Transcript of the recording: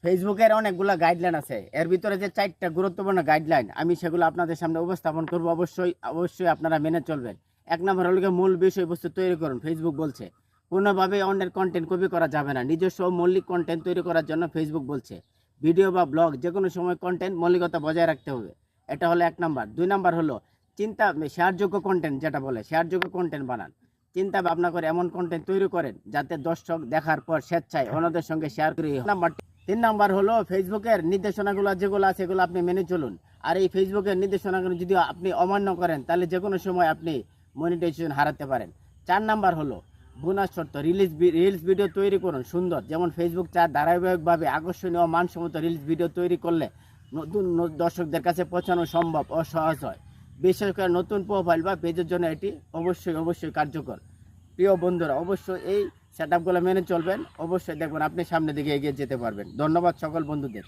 ফেসবুকের অনেকগুলো গাইডলাইন আছে, এর ভিতরে যে 4টা গুরুত্বপূর্ণ গাইডলাইন আমি সেগুলো আপনাদের সামনে উপস্থাপন করব। অবশ্যই আপনারা মেনে চলবেন। 1 নম্বর হলো মূল বিষয়বস্তু তৈরি করুন। ফেসবুক বলছে কোনোভাবে অন্যের কন্টেন্ট কপি করা যাবে না, নিজস্ব মৌলিক কন্টেন্ট তৈরি করার জন্য ফেসবুক বলছে ভিডিও বা ব্লগ যে কোনো সময় কন্টেন্ট মৌলিকতা বজায় রাখতে হবে। এটা হলো 1 নম্বর। 2 নম্বর হলো শেয়ারযোগ্য কন্টেন্ট, যেটা বলে শেয়ারযোগ্য কন্টেন্ট বানান। চিন্তা ভাবনা করে এমন কন্টেন্ট তৈরি করেন যাতে দর্শক দেখার পর স্বেচ্ছায় অন্যদের সঙ্গে শেয়ার করে। নাম্বার 3 নাম্বার হলো ফেসবুকের নির্দেশনাগুলো যেগুলো আছে সেগুলো আপনি মেনে চলুন। আর এই ফেসবুকের নির্দেশনাগুলো যদি আপনি অমান্য করেন তাহলে যে কোনো সময় আপনি মনিটাইজেশন হারাতে পারেন। 4 নাম্বার হলো বোনাস শর্ত, রিলস ভিডিও তৈরি করুন সুন্দর। যেমন ফেসবুক চার ধারাবাহিকভাবে আকর্ষণীয় মানসম্মত রিলস ভিডিও তৈরি করলে নতুন দর্শকদের কাছে পৌঁছানো সম্ভব ও সহজ হয়। বিশেষ করে নতুন প্রোফাইল বা পেজের জন্য এটি অবশ্যই কার্যকর। প্রিয় বন্ধুরা, অবশ্যই এই সেটআপগুলো মেনে চলবেন, অবশ্যই দেখবেন আপনি সামনের দিকে এগিয়ে যেতে পারবেন। ধন্যবাদ সকল বন্ধুদের।